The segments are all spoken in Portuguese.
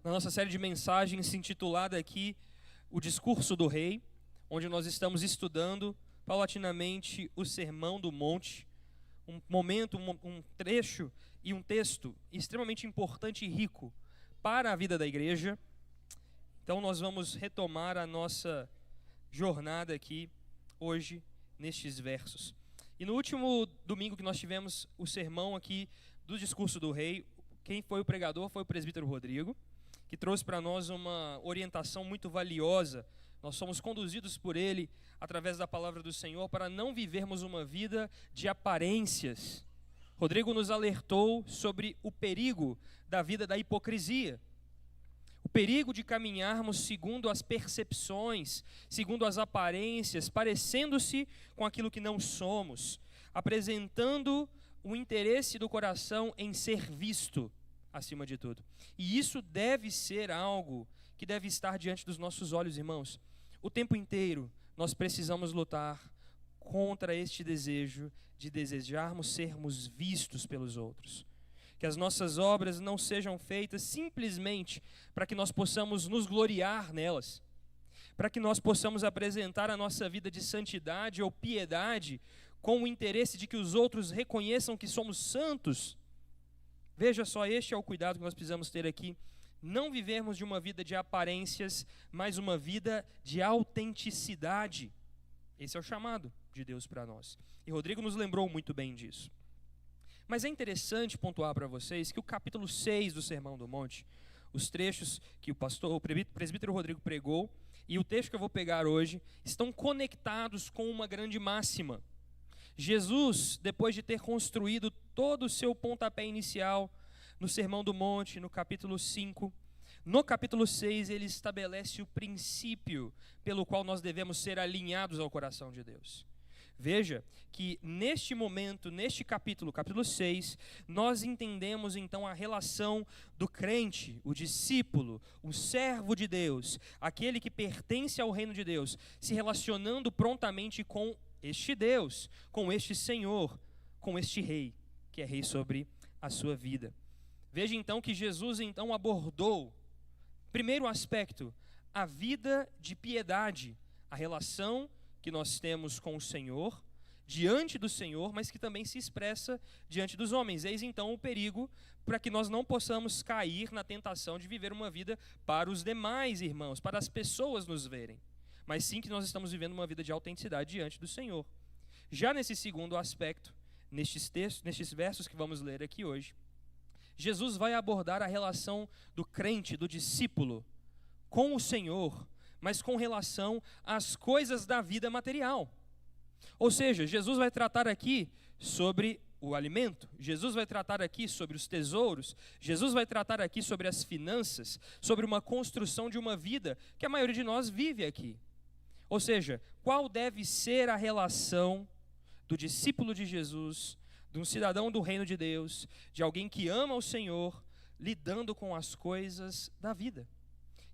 na nossa série de mensagens intitulada aqui O Discurso do Rei, onde nós estamos estudando paulatinamente o Sermão do Monte, um momento, um trecho e um texto extremamente importante e rico para a vida da igreja. Então nós vamos retomar a nossa jornada aqui hoje nestes versos. E no último domingo que nós tivemos o sermão aqui do Discurso do Rei, quem foi o pregador foi o presbítero Rodrigo, que trouxe para nós uma orientação muito valiosa. Nós somos conduzidos por ele através da palavra do Senhor para não vivermos uma vida de aparências. Rodrigo nos alertou sobre o perigo da vida da hipocrisia. O perigo de caminharmos segundo as percepções, segundo as aparências, parecendo-se com aquilo que não somos, apresentando o interesse do coração em ser visto, acima de tudo. E isso deve ser algo que deve estar diante dos nossos olhos, irmãos. O tempo inteiro nós precisamos lutar contra este desejo de desejarmos sermos vistos pelos outros. Que as nossas obras não sejam feitas simplesmente para que nós possamos nos gloriar nelas, para que nós possamos apresentar a nossa vida de santidade ou piedade com o interesse de que os outros reconheçam que somos santos. Veja só, este é o cuidado que nós precisamos ter aqui. Não vivermos de uma vida de aparências, mas uma vida de autenticidade. Esse é o chamado de Deus para nós. E Rodrigo nos lembrou muito bem disso. Mas é interessante pontuar para vocês que o capítulo 6 do Sermão do Monte, os trechos que o presbítero Rodrigo pregou e o texto que eu vou pegar hoje, estão conectados com uma grande máxima. Jesus, depois de ter construído todo o seu pontapé inicial no Sermão do Monte, no capítulo 5, no capítulo 6 ele estabelece o princípio pelo qual nós devemos ser alinhados ao coração de Deus. Veja que neste momento, neste capítulo 6, nós entendemos então a relação do crente, o discípulo, o servo de Deus, aquele que pertence ao reino de Deus, se relacionando prontamente com este Deus, com este Senhor, com este Rei, que é Rei sobre a sua vida. Veja então que Jesus então abordou, primeiro aspecto, a vida de piedade, a relação que nós temos com o Senhor, diante do Senhor, mas que também se expressa diante dos homens. Eis então o perigo para que nós não possamos cair na tentação de viver uma vida para os demais irmãos, para as pessoas nos verem, mas sim que nós estamos vivendo uma vida de autenticidade diante do Senhor. Já nesse segundo aspecto, nestes versos que vamos ler aqui hoje, Jesus vai abordar a relação do crente, do discípulo, com o Senhor, mas com relação às coisas da vida material. Ou seja, Jesus vai tratar aqui sobre o alimento, Jesus vai tratar aqui sobre os tesouros, Jesus vai tratar aqui sobre as finanças, sobre uma construção de uma vida que a maioria de nós vive aqui. Ou seja, qual deve ser a relação do discípulo de Jesus, de um cidadão do reino de Deus, de alguém que ama o Senhor, lidando com as coisas da vida?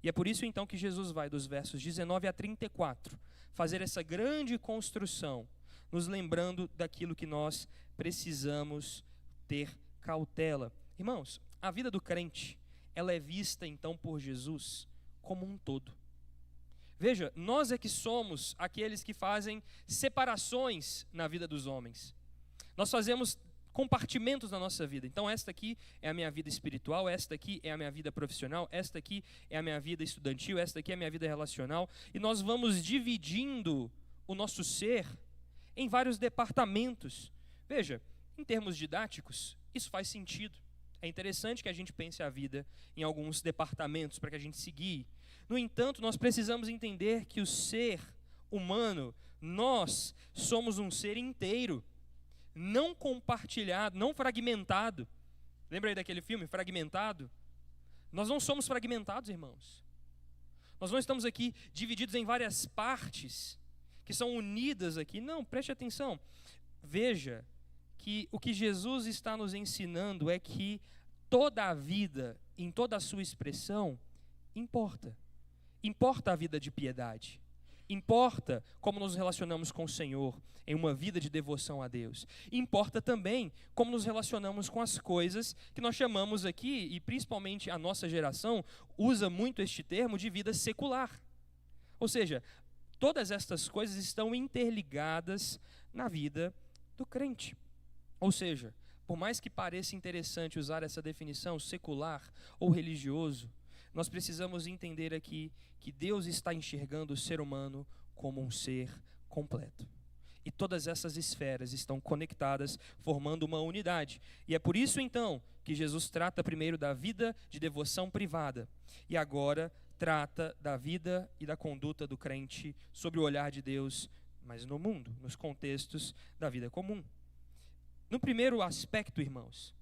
E é por isso então que Jesus vai dos versos 19 a 34 fazer essa grande construção, nos lembrando daquilo que nós precisamos ter cautela. Irmãos, a vida do crente, ela é vista então por Jesus como um todo. Veja, nós é que somos aqueles que fazem separações na vida dos homens. Nós fazemos compartimentos na nossa vida. Então esta aqui é a minha vida espiritual, esta aqui é a minha vida profissional, esta aqui é a minha vida estudantil, esta aqui é a minha vida relacional, e nós vamos dividindo o nosso ser em vários departamentos. Veja, em termos didáticos, isso faz sentido. É interessante que a gente pense a vida em alguns departamentos para que a gente se guie. No entanto, nós precisamos entender que o ser humano, nós somos um ser inteiro, não compartilhado, não fragmentado. Lembra aí daquele filme, Fragmentado? Nós não somos fragmentados, irmãos. Nós não estamos aqui divididos em várias partes que são unidas aqui. Não, preste atenção. Veja que o que Jesus está nos ensinando é que toda a vida, em toda a sua expressão, importa. Importa a vida de piedade. Importa como nos relacionamos com o Senhor em uma vida de devoção a Deus. Importa também como nos relacionamos com as coisas que nós chamamos aqui, e principalmente a nossa geração usa muito este termo, de vida secular. Ou seja, todas estas coisas estão interligadas na vida do crente. Ou seja, por mais que pareça interessante usar essa definição secular ou religioso, nós precisamos entender aqui que Deus está enxergando o ser humano como um ser completo. E todas essas esferas estão conectadas, formando uma unidade. E é por isso, então, que Jesus trata primeiro da vida de devoção privada. E agora trata da vida e da conduta do crente sobre o olhar de Deus, mas no mundo, nos contextos da vida comum. No primeiro aspecto, irmãos,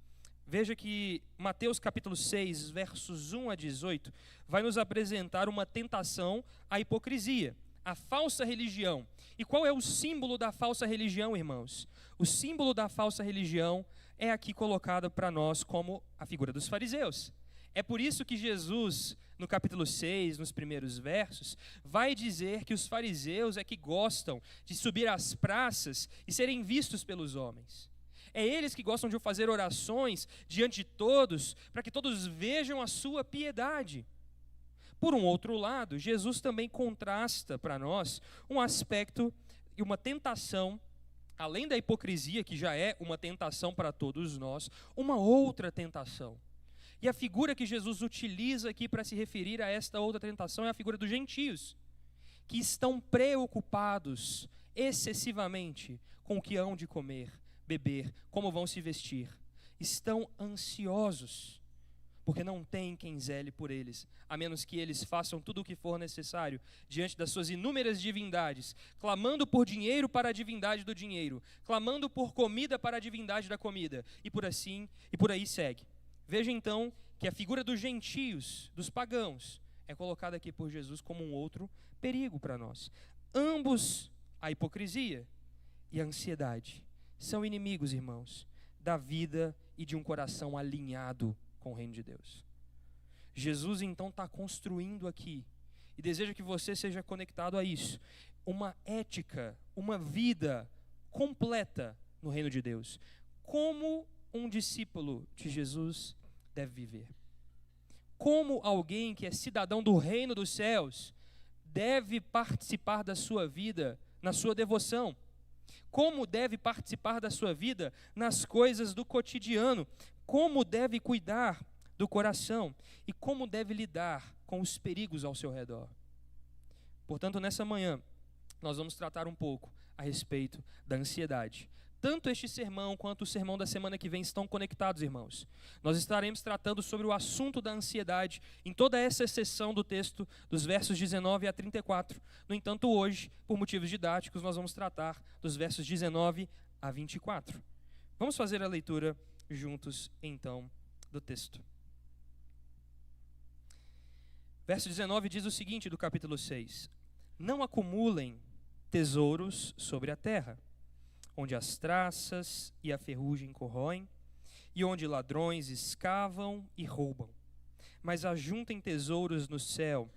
veja que Mateus capítulo 6, versos 1 a 18, vai nos apresentar uma tentação à hipocrisia, à falsa religião. E qual é o símbolo da falsa religião, irmãos? O símbolo da falsa religião é aqui colocado para nós como a figura dos fariseus. É por isso que Jesus, no capítulo 6, nos primeiros versos, vai dizer que os fariseus é que gostam de subir às praças e serem vistos pelos homens. É eles que gostam de fazer orações diante de todos, para que todos vejam a sua piedade. Por um outro lado, Jesus também contrasta para nós um aspecto e uma tentação, além da hipocrisia, que já é uma tentação para todos nós, uma outra tentação. E a figura que Jesus utiliza aqui para se referir a esta outra tentação é a figura dos gentios, que estão preocupados excessivamente com o que hão de comer, beber, como vão se vestir. Estão ansiosos, porque não tem quem zele por eles, a menos que eles façam tudo o que for necessário diante das suas inúmeras divindades, clamando por dinheiro para a divindade do dinheiro, clamando por comida para a divindade da comida, e por aí segue. Veja então que a figura dos gentios, dos pagãos, é colocada aqui por Jesus como um outro perigo para nós. Ambos, a hipocrisia e a ansiedade, são inimigos, irmãos, da vida e de um coração alinhado com o reino de Deus. Jesus então está construindo aqui, e deseja que você seja conectado a isso, uma ética, uma vida completa no reino de Deus. Como um discípulo de Jesus deve viver. Como alguém que é cidadão do reino dos céus deve participar da sua vida na sua devoção. Como deve participar da sua vida nas coisas do cotidiano. Como deve cuidar do coração e como deve lidar com os perigos ao seu redor. Portanto, nessa manhã, nós vamos tratar um pouco a respeito da ansiedade. Tanto este sermão quanto o sermão da semana que vem estão conectados, irmãos. Nós estaremos tratando sobre o assunto da ansiedade em toda essa seção do texto, dos versos 19 a 34. No entanto, hoje, por motivos didáticos, nós vamos tratar dos versos 19 a 24. Vamos fazer a leitura juntos, então, do texto. Verso 19 diz o seguinte do capítulo 6. Não acumulem tesouros sobre a terra, onde as traças e a ferrugem corroem, e onde ladrões escavam e roubam. Mas ajuntem tesouros no céu,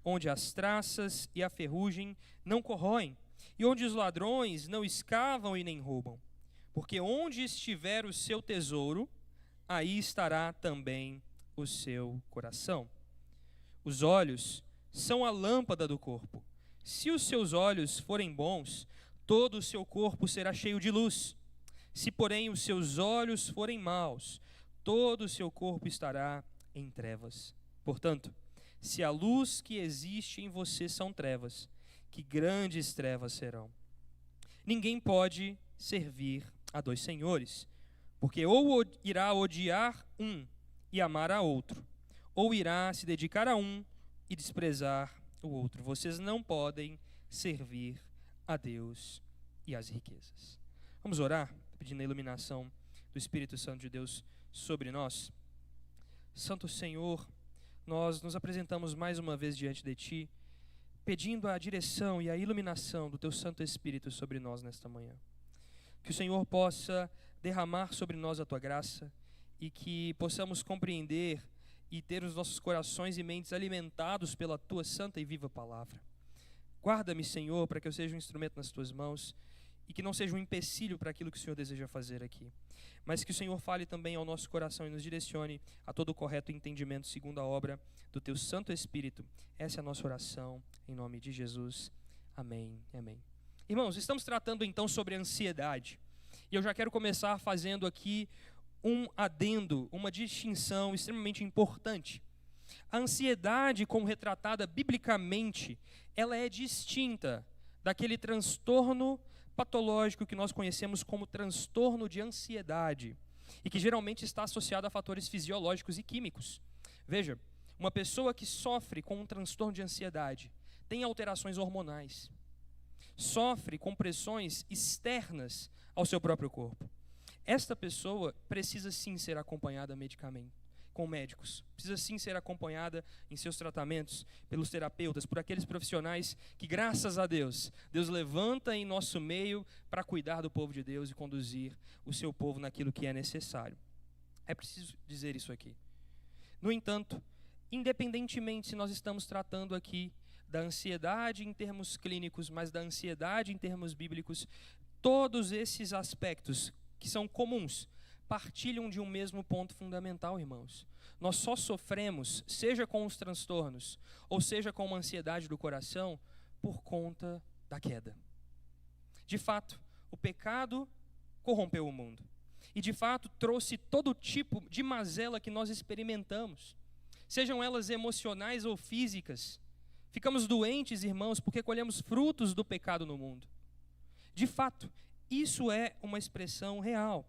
onde as traças e a ferrugem não corroem, e onde os ladrões não escavam e nem roubam. Porque onde estiver o seu tesouro, aí estará também o seu coração. Os olhos são a lâmpada do corpo. Se os seus olhos forem bons, todo o seu corpo será cheio de luz. Se, porém, os seus olhos forem maus, todo o seu corpo estará em trevas. Portanto, se a luz que existe em você são trevas, que grandes trevas serão. Ninguém pode servir a dois senhores, porque ou irá odiar um e amar a outro, ou irá se dedicar a um e desprezar o outro. Vocês não podem servir a Deus e às riquezas. Vamos orar, pedindo a iluminação do Espírito Santo de Deus sobre nós. Santo Senhor, nós nos apresentamos mais uma vez diante de Ti, pedindo a direção e a iluminação do Teu Santo Espírito sobre nós nesta manhã. Que o Senhor possa derramar sobre nós a Tua graça e que possamos compreender e ter os nossos corações e mentes alimentados pela Tua santa e viva palavra. Guarda-me, Senhor, para que eu seja um instrumento nas tuas mãos e que não seja um empecilho para aquilo que o Senhor deseja fazer aqui. Mas que o Senhor fale também ao nosso coração e nos direcione a todo o correto entendimento segundo a obra do teu Santo Espírito. Essa é a nossa oração, em nome de Jesus. Amém. Amém. Irmãos, estamos tratando então sobre ansiedade. E eu já quero começar fazendo aqui um adendo, uma distinção extremamente importante. A ansiedade, como retratada biblicamente, ela é distinta daquele transtorno patológico que nós conhecemos como transtorno de ansiedade e que geralmente está associado a fatores fisiológicos e químicos. Veja, uma pessoa que sofre com um transtorno de ansiedade tem alterações hormonais, sofre com pressões externas ao seu próprio corpo. Esta pessoa precisa sim ser acompanhada medicamente, com médicos. Precisa sim ser acompanhada em seus tratamentos pelos terapeutas, por aqueles profissionais que, graças a Deus, Deus levanta em nosso meio para cuidar do povo de Deus e conduzir o seu povo naquilo que é necessário. É preciso dizer isso aqui. No entanto, independentemente se nós estamos tratando aqui da ansiedade em termos clínicos, mas da ansiedade em termos bíblicos, todos esses aspectos que são comuns partilham de um mesmo ponto fundamental, irmãos. Nós só sofremos, seja com os transtornos, ou seja com uma ansiedade do coração, por conta da queda. De fato, o pecado corrompeu o mundo. E de fato trouxe todo tipo de mazela que nós experimentamos. Sejam elas emocionais ou físicas. Ficamos doentes, irmãos, porque colhemos frutos do pecado no mundo. De fato, isso é uma expressão real.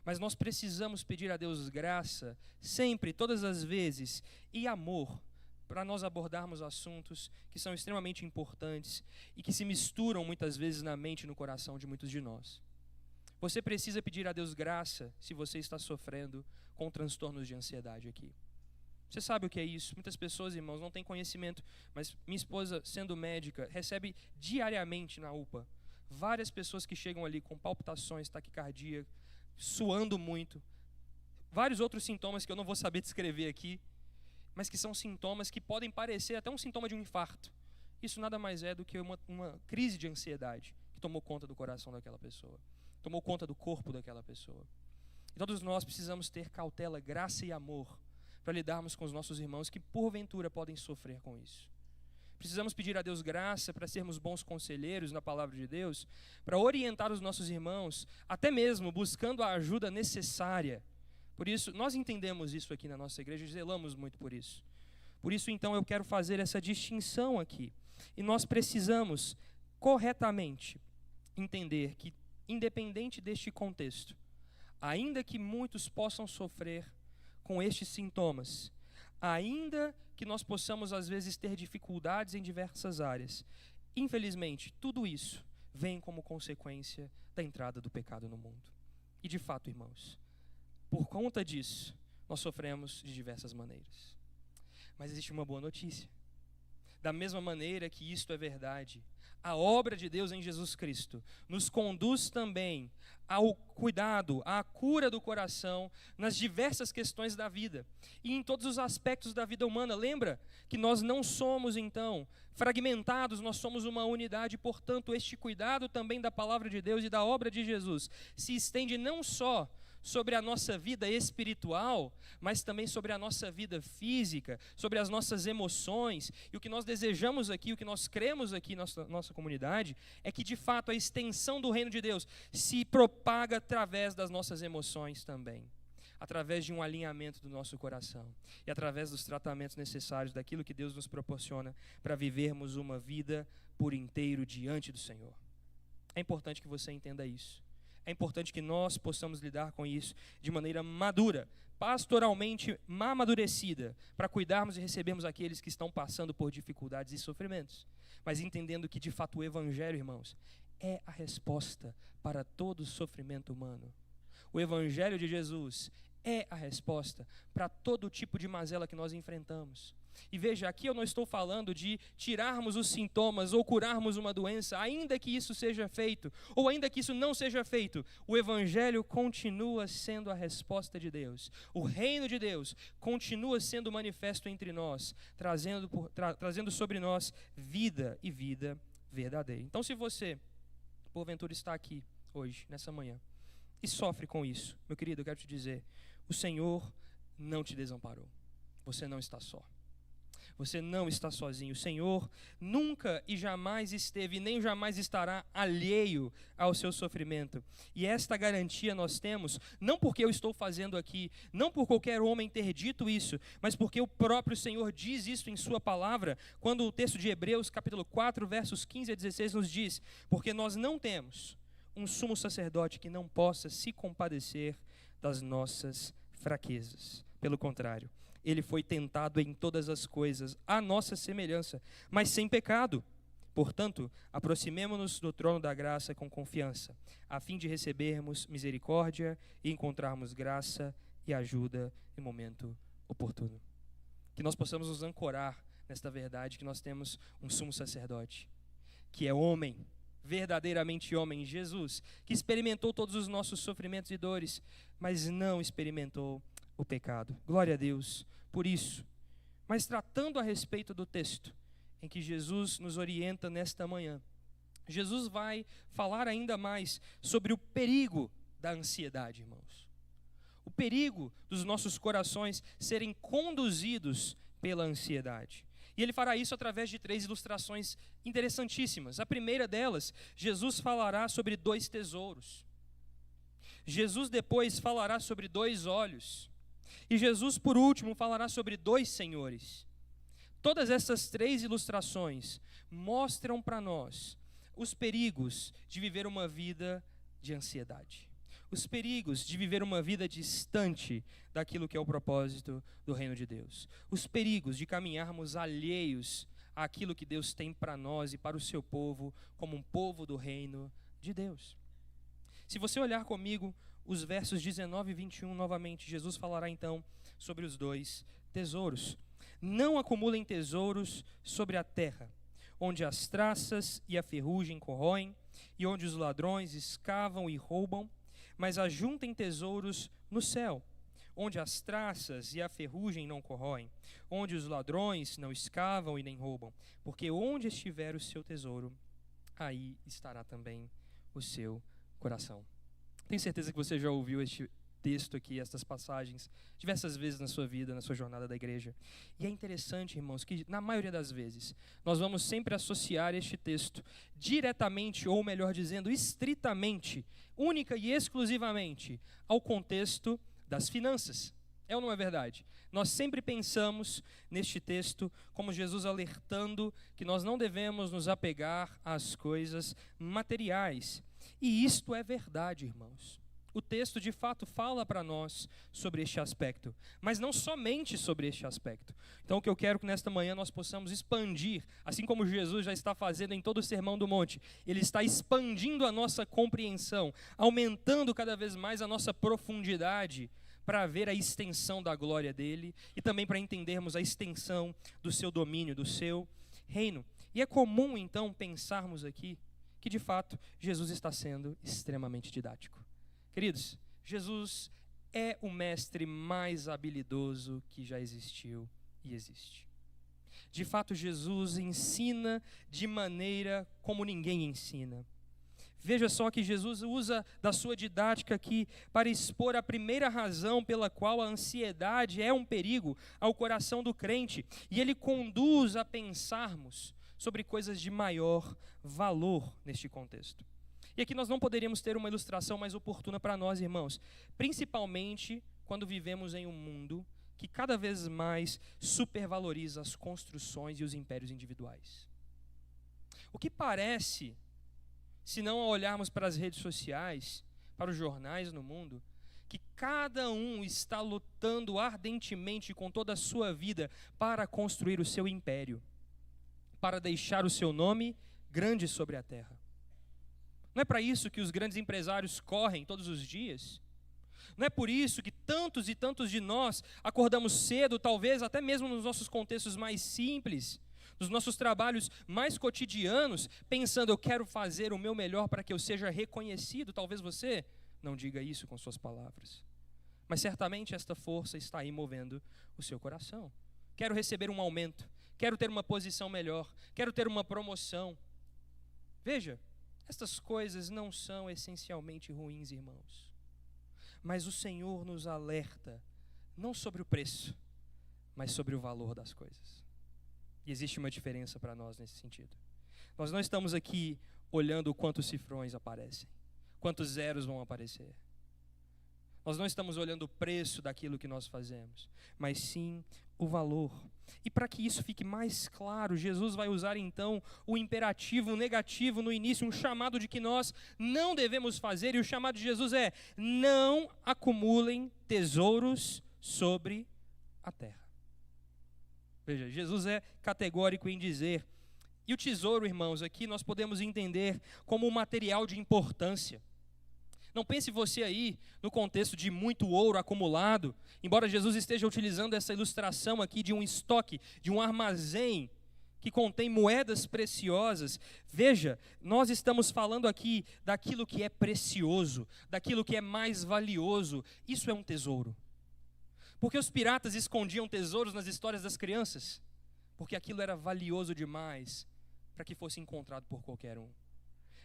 Mas nós precisamos pedir a Deus graça, sempre, todas as vezes, e amor, para nós abordarmos assuntos que são extremamente importantes e que se misturam muitas vezes na mente e no coração de muitos de nós. Você precisa pedir a Deus graça se você está sofrendo com transtornos de ansiedade aqui. Você sabe o que é isso? Muitas pessoas, irmãos, não têm conhecimento, mas minha esposa, sendo médica, recebe diariamente na UPA várias pessoas que chegam ali com palpitações, taquicardia, suando muito, vários outros sintomas que eu não vou saber descrever aqui, mas que são sintomas que podem parecer até um sintoma de um infarto. Isso nada mais é do que uma crise de ansiedade que tomou conta do coração daquela pessoa, tomou conta do corpo daquela pessoa. E todos nós precisamos ter cautela, graça e amor para lidarmos com os nossos irmãos que porventura podem sofrer com isso. Precisamos pedir a Deus graça para sermos bons conselheiros na palavra de Deus, para orientar os nossos irmãos, até mesmo buscando a ajuda necessária. Por isso, nós entendemos isso aqui na nossa igreja e zelamos muito por isso. Por isso, então, eu quero fazer essa distinção aqui. E nós precisamos, corretamente, entender que, independente deste contexto, ainda que muitos possam sofrer com estes sintomas, ainda que nós possamos às vezes ter dificuldades em diversas áreas, infelizmente, tudo isso vem como consequência da entrada do pecado no mundo. E de fato, irmãos, por conta disso, nós sofremos de diversas maneiras. Mas existe uma boa notícia. Da mesma maneira que isto é verdade, a obra de Deus em Jesus Cristo nos conduz também ao cuidado, à cura do coração nas diversas questões da vida e em todos os aspectos da vida humana. Lembra que nós não somos, então, fragmentados, nós somos uma unidade. Portanto, este cuidado também da palavra de Deus e da obra de Jesus se estende não só sobre a nossa vida espiritual, mas também sobre a nossa vida física, sobre as nossas emoções. E o que nós desejamos aqui, o que nós cremos aqui na nossa comunidade, é que de fato a extensão do reino de Deus se propaga através das nossas emoções também, através de um alinhamento do nosso coração e através dos tratamentos necessários daquilo que Deus nos proporciona para vivermos uma vida por inteiro diante do Senhor. É importante que você entenda isso. É importante que nós possamos lidar com isso de maneira madura, pastoralmente amadurecida, para cuidarmos e recebermos aqueles que estão passando por dificuldades e sofrimentos. Mas entendendo que, de fato, o Evangelho, irmãos, é a resposta para todo sofrimento humano. O Evangelho de Jesus é a resposta para todo tipo de mazela que nós enfrentamos. E veja, aqui eu não estou falando de tirarmos os sintomas ou curarmos uma doença, ainda que isso seja feito, ou ainda que isso não seja feito, o Evangelho continua sendo a resposta de Deus. O reino de Deus continua sendo manifesto entre nós, trazendo sobre nós vida e vida verdadeira. Então, se você, porventura, está aqui hoje, nessa manhã, e sofre com isso, meu querido, eu quero te dizer, o Senhor não te desamparou. Você não está só. Você não está sozinho. O Senhor nunca e jamais esteve, nem jamais estará alheio ao seu sofrimento. E esta garantia nós temos, não porque eu estou fazendo aqui, não por qualquer homem ter dito isso, mas porque o próprio Senhor diz isso em sua palavra, quando o texto de Hebreus, capítulo 4, versos 15 a 16, nos diz: porque nós não temos um sumo sacerdote que não possa se compadecer das nossas fraquezas. Pelo contrário, ele foi tentado em todas as coisas, à nossa semelhança, mas sem pecado. Portanto, aproximemo-nos do trono da graça com confiança, a fim de recebermos misericórdia e encontrarmos graça e ajuda em momento oportuno. Que nós possamos nos ancorar nesta verdade, que nós temos um sumo sacerdote, que é homem, verdadeiramente homem, Jesus, que experimentou todos os nossos sofrimentos e dores, mas não experimentou o pecado. Glória a Deus por isso. Mas tratando a respeito do texto em que Jesus nos orienta nesta manhã, Jesus vai falar ainda mais sobre o perigo da ansiedade, irmãos. O perigo dos nossos corações serem conduzidos pela ansiedade. E ele fará isso através de 3 ilustrações interessantíssimas. A primeira delas, Jesus falará sobre 2 tesouros. Jesus depois falará sobre 2 olhos. E Jesus, por último, falará sobre 2 senhores. Todas essas 3 ilustrações mostram para nós os perigos de viver uma vida de ansiedade. Os perigos de viver uma vida distante daquilo que é o propósito do reino de Deus. Os perigos de caminharmos alheios àquilo que Deus tem para nós e para o seu povo, como um povo do reino de Deus. Se você olhar comigo os versos 19 e 21 novamente, Jesus falará então sobre os 2 tesouros. Não acumulem tesouros sobre a terra, onde as traças e a ferrugem corroem, e onde os ladrões escavam e roubam, mas ajuntem tesouros no céu, onde as traças e a ferrugem não corroem, onde os ladrões não escavam e nem roubam, porque onde estiver o seu tesouro, aí estará também o seu coração. Tenho certeza que você já ouviu este texto aqui, estas passagens, diversas vezes na sua vida, na sua jornada da igreja. E é interessante, irmãos, que na maioria das vezes, nós vamos sempre associar este texto diretamente, ou melhor dizendo, estritamente, única e exclusivamente, ao contexto das finanças. É ou não é verdade? Nós sempre pensamos neste texto como Jesus alertando que nós não devemos nos apegar às coisas materiais. E isto é verdade, irmãos. O texto de fato fala para nós sobre este aspecto, mas não somente sobre este aspecto. Então o que eu quero que nesta manhã nós possamos expandir, assim como Jesus já está fazendo em todo o Sermão do Monte, ele está expandindo a nossa compreensão, aumentando cada vez mais a nossa profundidade, para ver a extensão da glória dele e também para entendermos a extensão do seu domínio, do seu reino. E é comum então pensarmos aqui que de fato Jesus está sendo extremamente didático. Queridos, Jesus é o mestre mais habilidoso que já existiu e existe. De fato, Jesus ensina de maneira como ninguém ensina. Veja só que Jesus usa da sua didática aqui para expor a primeira razão pela qual a ansiedade é um perigo ao coração do crente. E ele conduz a pensarmos sobre coisas de maior valor neste contexto. E aqui nós não poderíamos ter uma ilustração mais oportuna para nós, irmãos, principalmente quando vivemos em um mundo que cada vez mais supervaloriza as construções e os impérios individuais. O que parece, se não olharmos para as redes sociais, para os jornais no mundo, que cada um está lutando ardentemente com toda a sua vida para construir o seu império, para deixar o seu nome grande sobre a terra. Não é para isso que os grandes empresários correm todos os dias? Não é por isso que tantos e tantos de nós acordamos cedo, talvez até mesmo nos nossos contextos mais simples, nos nossos trabalhos mais cotidianos, pensando, eu quero fazer o meu melhor para que eu seja reconhecido. Talvez você não diga isso com suas palavras, mas certamente esta força está aí movendo o seu coração. Quero receber um aumento, quero ter uma posição melhor, quero ter uma promoção. Veja, estas coisas não são essencialmente ruins, irmãos. Mas o Senhor nos alerta, não sobre o preço, mas sobre o valor das coisas. E existe uma diferença para nós nesse sentido. Nós não estamos aqui olhando quantos cifrões aparecem, quantos zeros vão aparecer. Nós não estamos olhando o preço daquilo que nós fazemos, mas sim o valor. E para que isso fique mais claro, Jesus vai usar então o imperativo negativo no início, um chamado de que nós não devemos fazer, e o chamado de Jesus é: não acumulem tesouros sobre a terra. Veja, Jesus é categórico em dizer, e o tesouro, irmãos, aqui nós podemos entender como um material de importância. Não pense você aí no contexto de muito ouro acumulado, embora Jesus esteja utilizando essa ilustração aqui de um estoque, de um armazém que contém moedas preciosas. Veja, nós estamos falando aqui daquilo que é precioso, daquilo que é mais valioso. Isso é um tesouro. Porque os piratas escondiam tesouros nas histórias das crianças? Porque aquilo era valioso demais para que fosse encontrado por qualquer um.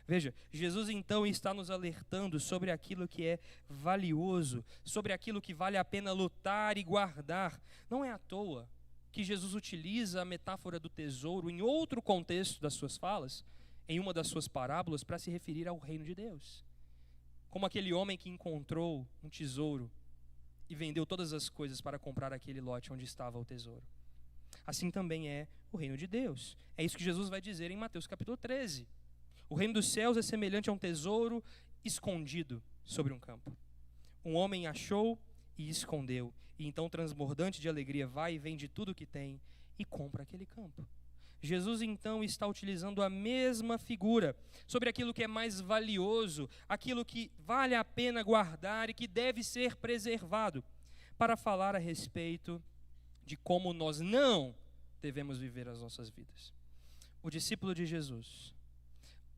Veja, Jesus então está nos alertando sobre aquilo que é valioso, sobre aquilo que vale a pena lutar e guardar. Não é à toa que Jesus utiliza a metáfora do tesouro em outro contexto das suas falas, em uma das suas parábolas, para se referir ao reino de Deus. Como aquele homem que encontrou um tesouro e vendeu todas as coisas para comprar aquele lote onde estava o tesouro. Assim também é o reino de Deus. É isso que Jesus vai dizer em Mateus capítulo 13. O reino dos céus é semelhante a um tesouro escondido sobre um campo. Um homem achou e escondeu, e então transbordante de alegria vai e vende tudo o que tem e compra aquele campo. Jesus então está utilizando a mesma figura sobre aquilo que é mais valioso, aquilo que vale a pena guardar e que deve ser preservado, para falar a respeito de como nós não devemos viver as nossas vidas. O discípulo de Jesus,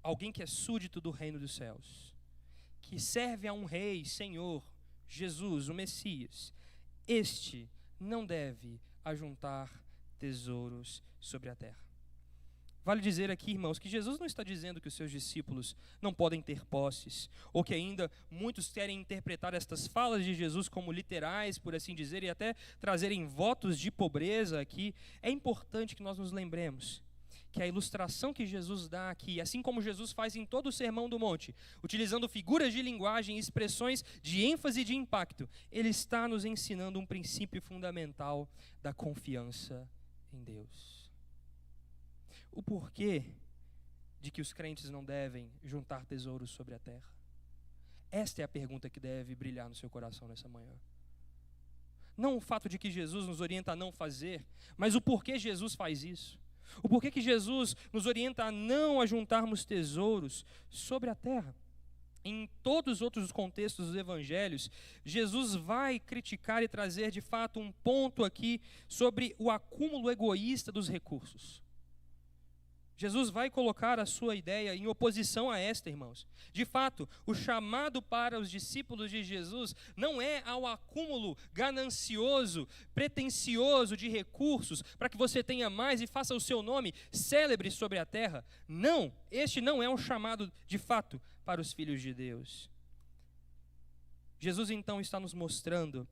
alguém que é súdito do reino dos céus, que serve a um rei, Senhor, Jesus, o Messias, este não deve ajuntar tesouros sobre a terra. Vale dizer aqui, irmãos, que Jesus não está dizendo que os seus discípulos não podem ter posses, ou que ainda muitos querem interpretar estas falas de Jesus como literais, por assim dizer, e até trazerem votos de pobreza aqui. É importante que nós nos lembremos que a ilustração que Jesus dá aqui, assim como Jesus faz em todo o Sermão do Monte, utilizando figuras de linguagem e expressões de ênfase e de impacto, ele está nos ensinando um princípio fundamental da confiança em Deus. O porquê de que os crentes não devem juntar tesouros sobre a terra? Esta é a pergunta que deve brilhar no seu coração nessa manhã. Não o fato de que Jesus nos orienta a não fazer, mas o porquê Jesus faz isso. O porquê que Jesus nos orienta a não ajuntarmos tesouros sobre a terra. Em todos os outros contextos dos evangelhos, Jesus vai criticar e trazer de fato um ponto aqui sobre o acúmulo egoísta dos recursos. Jesus vai colocar a sua ideia em oposição a esta, irmãos. De fato, o chamado para os discípulos de Jesus não é ao acúmulo ganancioso, pretensioso de recursos, para que você tenha mais e faça o seu nome célebre sobre a terra. Não, este não é um chamado de fato para os filhos de Deus. Jesus então está nos mostrando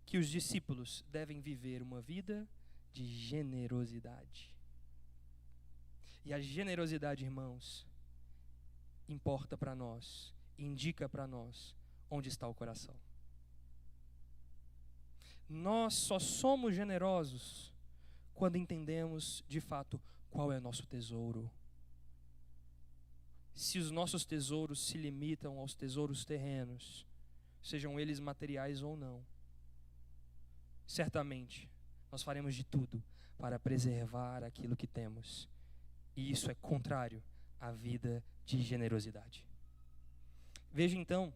que os discípulos devem viver uma vida de generosidade. E a generosidade, irmãos, importa para nós, indica para nós onde está o coração. Nós só somos generosos quando entendemos de fato qual é o nosso tesouro. Se os nossos tesouros se limitam aos tesouros terrenos, sejam eles materiais ou não, certamente nós faremos de tudo para preservar aquilo que temos. E isso é contrário à vida de generosidade. Veja então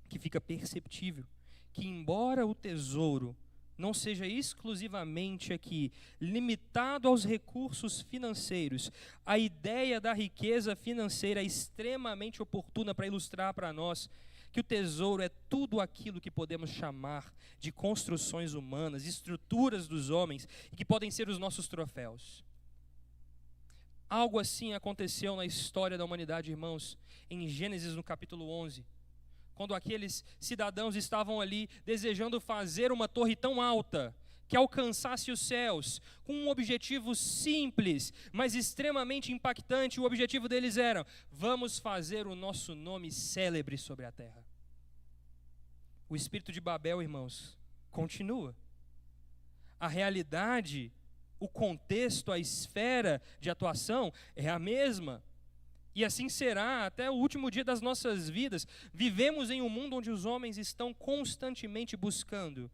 que fica perceptível que, embora o tesouro não seja exclusivamente aqui limitado aos recursos financeiros, a ideia da riqueza financeira é extremamente oportuna para ilustrar para nós que o tesouro é tudo aquilo que podemos chamar de construções humanas, estruturas dos homens, e que podem ser os nossos troféus. Algo assim aconteceu na história da humanidade, irmãos, em Gênesis no capítulo 11. Quando aqueles cidadãos estavam ali desejando fazer uma torre tão alta que alcançasse os céus, com um objetivo simples, mas extremamente impactante. O objetivo deles era: vamos fazer o nosso nome célebre sobre a terra. O espírito de Babel, irmãos, continua. A realidade, o contexto, a esfera de atuação é a mesma. E assim será até o último dia das nossas vidas. Vivemos em um mundo onde os homens estão constantemente buscando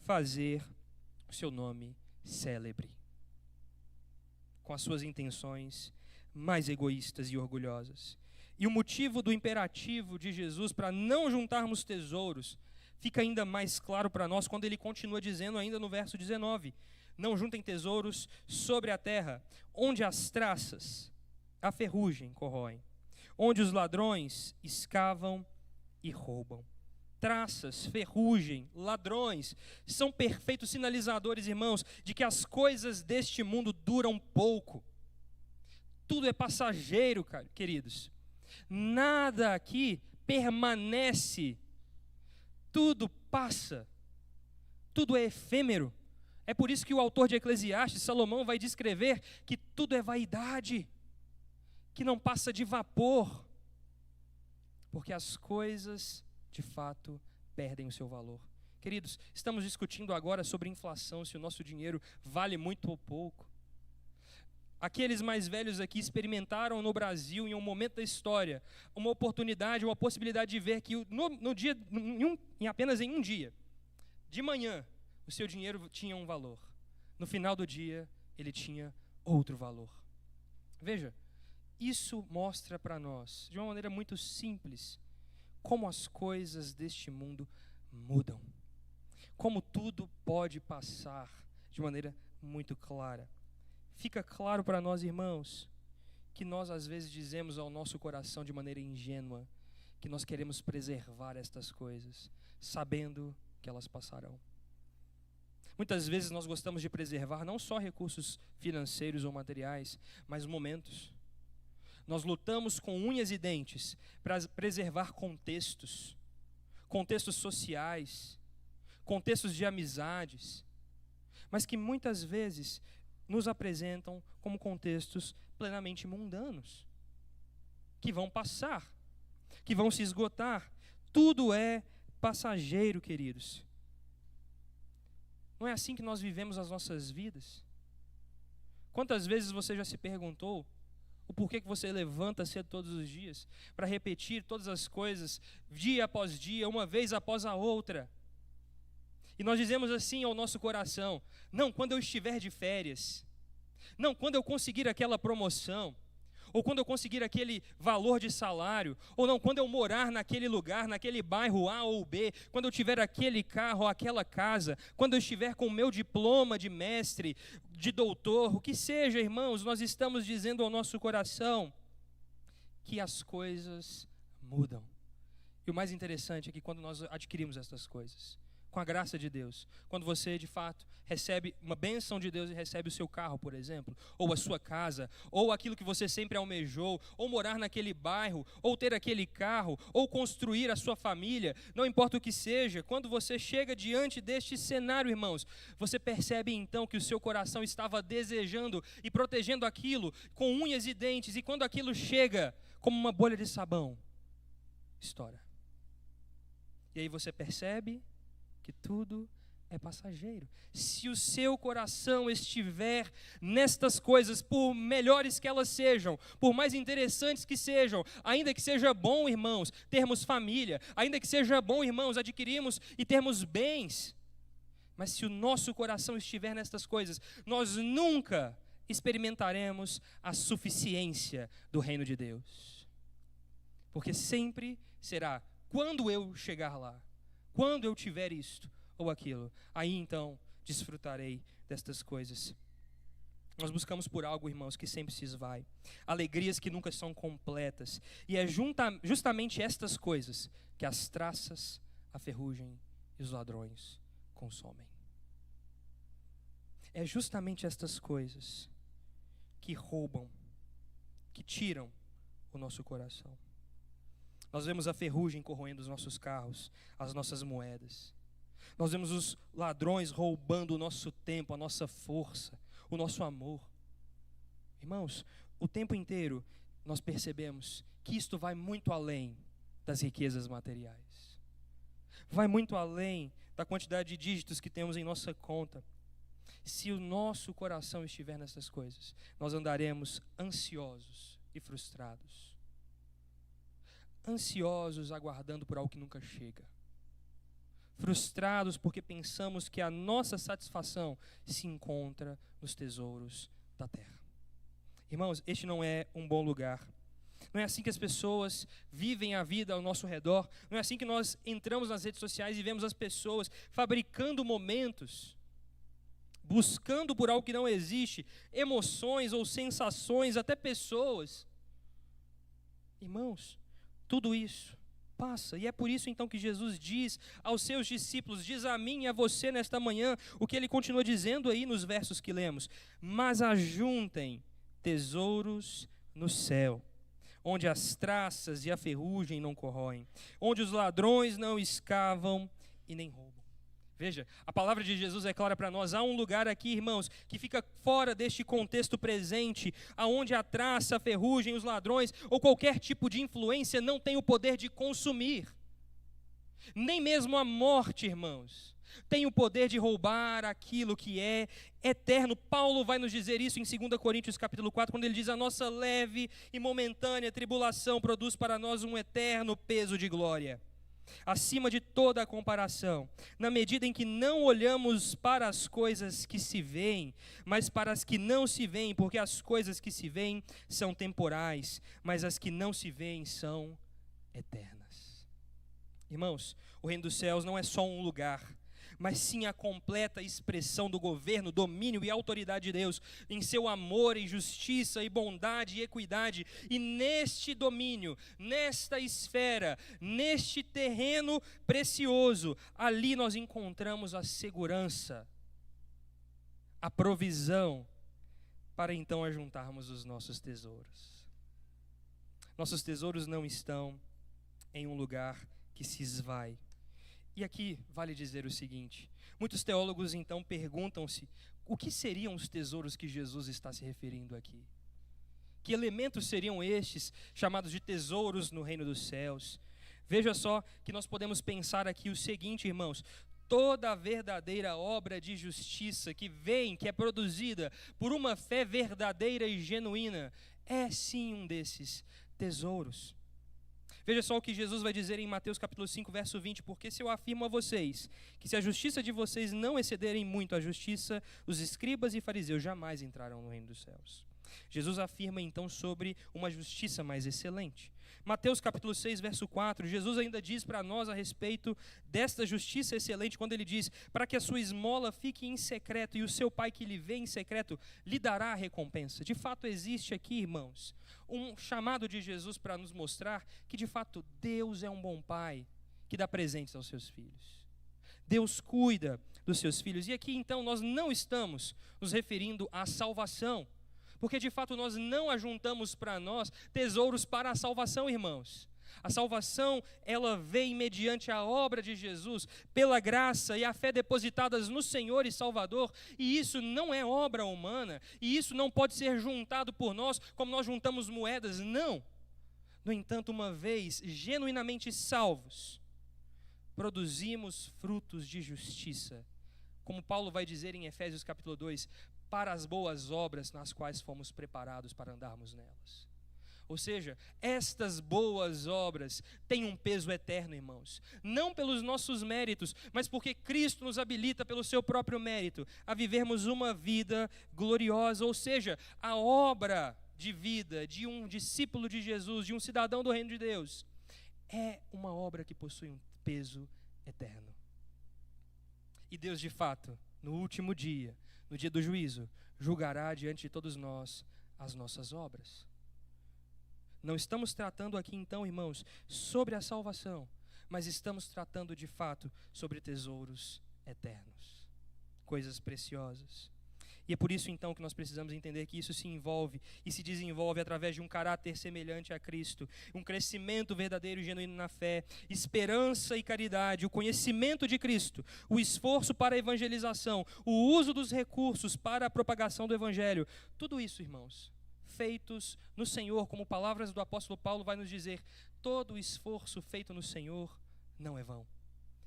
fazer o seu nome célebre, com as suas intenções mais egoístas e orgulhosas. E o motivo do imperativo de Jesus para não juntarmos tesouros fica ainda mais claro para nós quando ele continua dizendo ainda no verso 19: não juntem tesouros sobre a terra, onde as traças, a ferrugem corroem, onde os ladrões escavam e roubam. Traças, ferrugem, ladrões são perfeitos sinalizadores, irmãos, de que as coisas deste mundo duram pouco. Tudo é passageiro, queridos. Nada aqui permanece. Tudo passa. Tudo é efêmero. É por isso que o autor de Eclesiastes, Salomão, vai descrever que tudo é vaidade, que não passa de vapor, porque as coisas, de fato, perdem o seu valor. Queridos, estamos discutindo agora sobre inflação, se o nosso dinheiro vale muito ou pouco. Aqueles mais velhos aqui experimentaram no Brasil, em um momento da história, uma oportunidade, uma possibilidade de ver que apenas em um dia, de manhã, o seu dinheiro tinha um valor. No final do dia, ele tinha outro valor. Veja, isso mostra para nós, de uma maneira muito simples, como as coisas deste mundo mudam. Como tudo pode passar de maneira muito clara. Fica claro para nós, irmãos, que nós às vezes dizemos ao nosso coração de maneira ingênua que nós queremos preservar estas coisas, sabendo que elas passarão. Muitas vezes nós gostamos de preservar não só recursos financeiros ou materiais, mas momentos. Nós lutamos com unhas e dentes para preservar contextos sociais, contextos de amizades, mas que muitas vezes nos apresentam como contextos plenamente mundanos, que vão passar, que vão se esgotar. Tudo é passageiro, queridos. Não é assim que nós vivemos as nossas vidas? Quantas vezes você já se perguntou o porquê que você levanta cedo todos os dias para repetir todas as coisas, dia após dia, uma vez após a outra? E nós dizemos assim ao nosso coração: não, quando eu estiver de férias, não, quando eu conseguir aquela promoção, ou quando eu conseguir aquele valor de salário, ou não, quando eu morar naquele lugar, naquele bairro A ou B, quando eu tiver aquele carro ou aquela casa, quando eu estiver com o meu diploma de mestre, de doutor, o que seja, irmãos, nós estamos dizendo ao nosso coração que as coisas mudam. E o mais interessante é que quando nós adquirimos essas coisas, com a graça de Deus, quando você de fato recebe uma bênção de Deus e recebe o seu carro, por exemplo, ou a sua casa, ou aquilo que você sempre almejou, ou morar naquele bairro, ou ter aquele carro, ou construir a sua família, não importa o que seja, quando você chega diante deste cenário, irmãos, você percebe então que o seu coração estava desejando e protegendo aquilo com unhas e dentes, e quando aquilo chega como uma bolha de sabão, estoura. E aí você percebe que tudo é passageiro. Se o seu coração estiver nestas coisas, por melhores que elas sejam, por mais interessantes que sejam, ainda que seja bom, irmãos, termos família, ainda que seja bom, irmãos, adquirirmos e termos bens, mas se o nosso coração estiver nestas coisas, nós nunca experimentaremos a suficiência do reino de Deus. Porque sempre será: quando eu chegar lá, quando eu tiver isto ou aquilo, aí então desfrutarei destas coisas. Nós buscamos por algo, irmãos, que sempre se esvai, alegrias que nunca são completas, e é justamente estas coisas que as traças, a ferrugem e os ladrões consomem. É justamente estas coisas que roubam, que tiram o nosso coração. Nós vemos a ferrugem corroendo os nossos carros, as nossas moedas. Nós vemos os ladrões roubando o nosso tempo, a nossa força, o nosso amor. Irmãos, o tempo inteiro nós percebemos que isto vai muito além das riquezas materiais. Vai muito além da quantidade de dígitos que temos em nossa conta. Se o nosso coração estiver nessas coisas, nós andaremos ansiosos e frustrados. Ansiosos aguardando por algo que nunca chega. Frustrados porque pensamos que a nossa satisfação se encontra nos tesouros da terra. Irmãos, este não é um bom lugar. Não é assim que as pessoas vivem a vida ao nosso redor. Não é assim que nós entramos nas redes sociais e vemos as pessoas fabricando momentos, buscando por algo que não existe, emoções ou sensações, até pessoas. Irmãos, tudo isso passa, e é por isso então que Jesus diz aos seus discípulos, diz a mim e a você nesta manhã, o que ele continua dizendo aí nos versos que lemos: mas ajuntem tesouros no céu, onde as traças e a ferrugem não corroem, onde os ladrões não escavam e nem roubam. Veja, a palavra de Jesus é clara para nós. Há um lugar aqui, irmãos, que fica fora deste contexto presente, aonde a traça, a ferrugem, os ladrões ou qualquer tipo de influência não tem o poder de consumir. Nem mesmo a morte, irmãos, tem o poder de roubar aquilo que é eterno. Paulo vai nos dizer isso em 2 Coríntios capítulo 4, quando ele diz: a nossa leve e momentânea tribulação produz para nós um eterno peso de glória, acima de toda a comparação, na medida em que não olhamos para as coisas que se veem, mas para as que não se veem, porque as coisas que se veem são temporais, mas as que não se veem são eternas. Irmãos, o reino dos céus não é só um lugar, mas sim a completa expressão do governo, domínio e autoridade de Deus, em seu amor e justiça e bondade e equidade. E neste domínio, nesta esfera, neste terreno precioso, ali nós encontramos a segurança, a provisão, para então ajuntarmos os nossos tesouros. Nossos tesouros não estão em um lugar que se esvai. E aqui vale dizer o seguinte: muitos teólogos então perguntam-se o que seriam os tesouros que Jesus está se referindo aqui. Que elementos seriam estes chamados de tesouros no reino dos céus? Veja só que nós podemos pensar aqui o seguinte, irmãos: toda a verdadeira obra de justiça que vem, que é produzida por uma fé verdadeira e genuína, é sim um desses tesouros. Veja só o que Jesus vai dizer em Mateus capítulo 5, verso 20: porque se eu afirmo a vocês que se a justiça de vocês não excederem muito a justiça, os escribas e fariseus jamais entrarão no reino dos céus. Jesus afirma então sobre uma justiça mais excelente. Mateus capítulo 6, verso 4, Jesus ainda diz para nós a respeito desta justiça excelente, quando ele diz: para que a sua esmola fique em secreto, e o seu pai que lhe vê em secreto lhe dará a recompensa. De fato existe aqui, irmãos, um chamado de Jesus para nos mostrar que de fato Deus é um bom pai que dá presentes aos seus filhos. Deus cuida dos seus filhos. E aqui então nós não estamos nos referindo à salvação, porque de fato nós não ajuntamos para nós tesouros para a salvação, irmãos. A salvação, ela vem mediante a obra de Jesus, pela graça e a fé depositadas no Senhor e Salvador, e isso não é obra humana, e isso não pode ser juntado por nós como nós juntamos moedas, não. No entanto, uma vez genuinamente salvos, produzimos frutos de justiça, como Paulo vai dizer em Efésios capítulo 2, para as boas obras nas quais fomos preparados para andarmos nelas. Ou seja, estas boas obras têm um peso eterno, irmãos. Não pelos nossos méritos, mas porque Cristo nos habilita pelo seu próprio mérito a vivermos uma vida gloriosa. Ou seja, a obra de vida de um discípulo de Jesus, de um cidadão do reino de Deus, é uma obra que possui um peso eterno. E Deus, de fato, no último dia, no dia do juízo, julgará diante de todos nós as nossas obras. Não estamos tratando aqui, então, irmãos, sobre a salvação, mas estamos tratando, de fato, sobre tesouros eternos, coisas preciosas. E é por isso, então, que nós precisamos entender que isso se envolve e se desenvolve através de um caráter semelhante a Cristo, um crescimento verdadeiro e genuíno na fé, esperança e caridade, o conhecimento de Cristo, o esforço para a evangelização, o uso dos recursos para a propagação do Evangelho. Tudo isso, irmãos, feitos no Senhor, como palavras do apóstolo Paulo vai nos dizer, todo esforço feito no Senhor não é vão.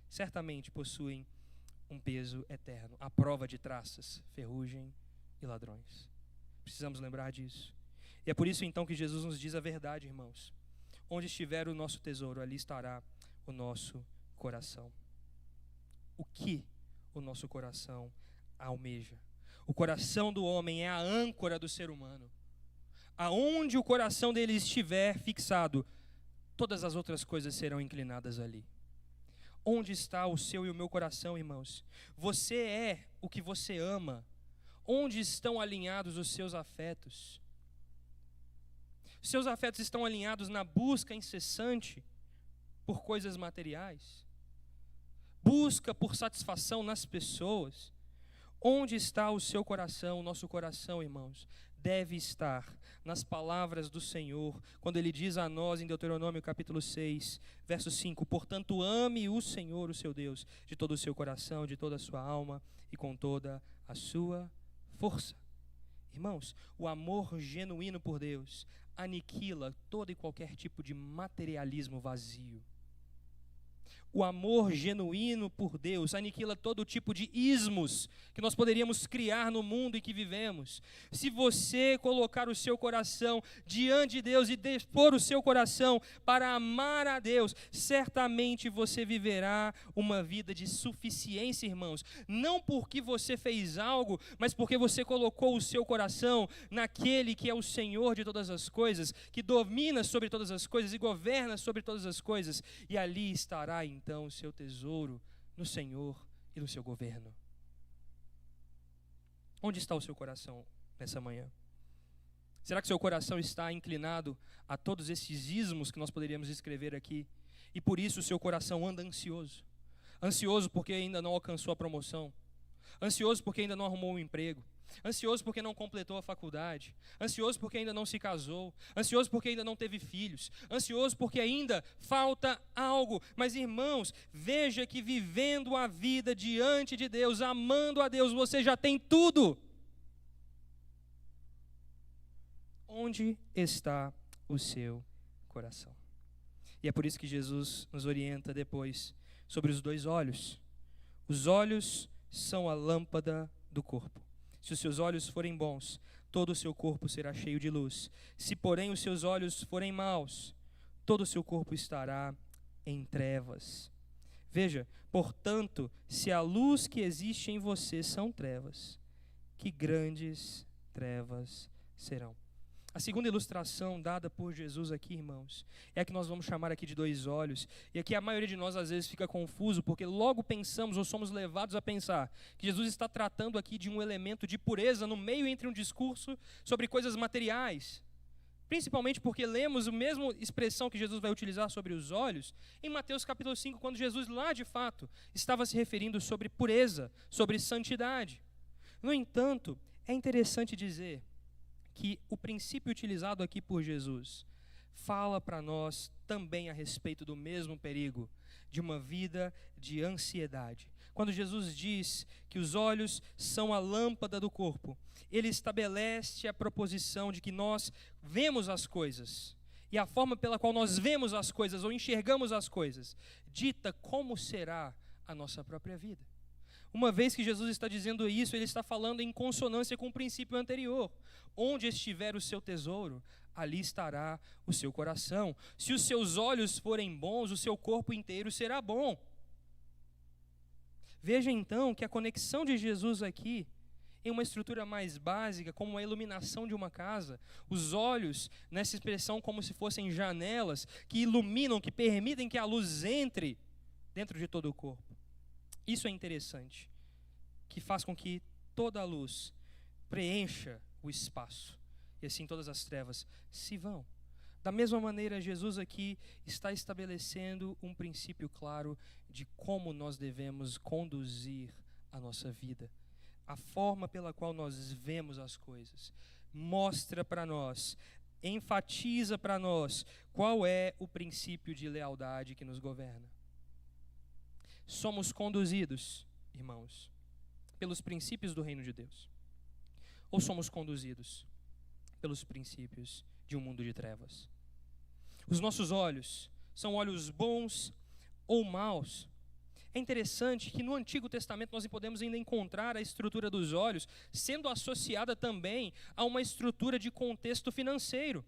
Certamente possuem um peso eterno, à prova de traças, ferrugem e ladrões. Precisamos lembrar disso. E é por isso então que Jesus nos diz a verdade, irmãos. Onde estiver o nosso tesouro, ali estará o nosso coração. O que o nosso coração almeja? O coração do homem é a âncora do ser humano. Aonde o coração dele estiver fixado, todas as outras coisas serão inclinadas ali. Onde está o seu e o meu coração, irmãos? Você é o que você ama. Onde estão alinhados os seus afetos? Os seus afetos estão alinhados na busca incessante por coisas materiais? Busca por satisfação nas pessoas? Onde está o seu coração, o nosso coração, irmãos? Deve estar nas palavras do Senhor, quando Ele diz a nós em Deuteronômio capítulo 6, verso 5, portanto ame o Senhor, o seu Deus, de todo o seu coração, de toda a sua alma e com toda a sua força. Irmãos, o amor genuíno por Deus aniquila todo e qualquer tipo de materialismo vazio. O amor genuíno por Deus aniquila todo tipo de ismos que nós poderíamos criar no mundo em que vivemos. Se você colocar o seu coração diante de Deus e dispor o seu coração para amar a Deus, certamente você viverá uma vida de suficiência, irmãos. Não porque você fez algo, mas porque você colocou o seu coração naquele que é o Senhor de todas as coisas, que domina sobre todas as coisas e governa sobre todas as coisas, e ali estará então o seu tesouro no Senhor e no seu governo. Onde está o seu coração nessa manhã? Será que seu coração está inclinado a todos esses ismos que nós poderíamos escrever aqui? E por isso o seu coração anda ansioso. Ansioso porque ainda não alcançou a promoção. Ansioso porque ainda não arrumou um emprego. Ansioso porque não completou a faculdade. Ansioso porque ainda não se casou. Ansioso porque ainda não teve filhos. Ansioso porque ainda falta algo. Mas, irmãos, veja que vivendo a vida diante de Deus, amando a Deus, você já tem tudo. Onde está o seu coração? E é por isso que Jesus nos orienta depois sobre os dois olhos. Os olhos são a lâmpada do corpo. Se os seus olhos forem bons, todo o seu corpo será cheio de luz. Se, porém, os seus olhos forem maus, todo o seu corpo estará em trevas. Veja, portanto, se a luz que existe em você são trevas, que grandes trevas serão. A segunda ilustração dada por Jesus aqui, irmãos, é a que nós vamos chamar aqui de dois olhos. E aqui a maioria de nós às vezes fica confuso, porque logo pensamos ou somos levados a pensar que Jesus está tratando aqui de um elemento de pureza no meio entre um discurso sobre coisas materiais. Principalmente porque lemos a mesma expressão que Jesus vai utilizar sobre os olhos em Mateus capítulo 5, quando Jesus lá de fato estava se referindo sobre pureza, sobre santidade. No entanto, é interessante dizer que o princípio utilizado aqui por Jesus fala para nós também a respeito do mesmo perigo, de uma vida de ansiedade. Quando Jesus diz que os olhos são a lâmpada do corpo, ele estabelece a proposição de que nós vemos as coisas, e a forma pela qual nós vemos as coisas ou enxergamos as coisas, dita como será a nossa própria vida. Uma vez que Jesus está dizendo isso, ele está falando em consonância com o princípio anterior. Onde estiver o seu tesouro, ali estará o seu coração. Se os seus olhos forem bons, o seu corpo inteiro será bom. Veja então que a conexão de Jesus aqui, em uma estrutura mais básica, como a iluminação de uma casa, os olhos, nessa expressão como se fossem janelas, que iluminam, que permitem que a luz entre dentro de todo o corpo. Isso é interessante. que faz com que toda a luz preencha o espaço, e assim todas as trevas se vão. Da mesma maneira, Jesus aqui está estabelecendo um princípio claro de como nós devemos conduzir a nossa vida. A forma pela qual nós vemos as coisas mostra para nós, enfatiza para nós qual é o princípio de lealdade que nos governa. Somos conduzidos, irmãos, pelos princípios do reino de Deus, ou somos conduzidos pelos princípios de um mundo de trevas? Os nossos olhos são olhos bons ou maus? É interessante que no Antigo Testamento nós podemos ainda encontrar a estrutura dos olhos sendo associada também a uma estrutura de contexto financeiro.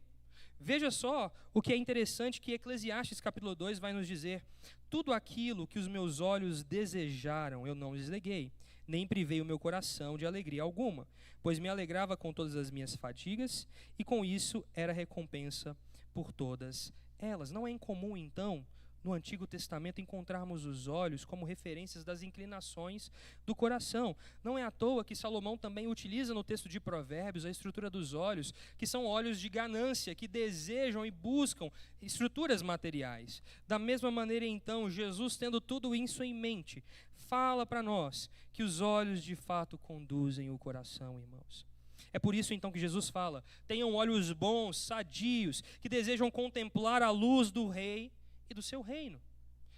Veja só o que é interessante que Eclesiastes capítulo 2 vai nos dizer: tudo aquilo que os meus olhos desejaram eu não lhes neguei, nem privei o meu coração de alegria alguma, pois me alegrava com todas as minhas fadigas, e com isso era recompensa por todas elas. Não é incomum, então, no Antigo Testamento encontrarmos os olhos como referências das inclinações do coração. Não é à toa que Salomão também utiliza no texto de Provérbios a estrutura dos olhos, que são olhos de ganância, que desejam e buscam estruturas materiais. Da mesma maneira, então, Jesus, tendo tudo isso em mente, fala para nós que os olhos de fato conduzem o coração, irmãos. É por isso então que Jesus fala: tenham olhos bons, sadios, que desejam contemplar a luz do Rei e do seu reino.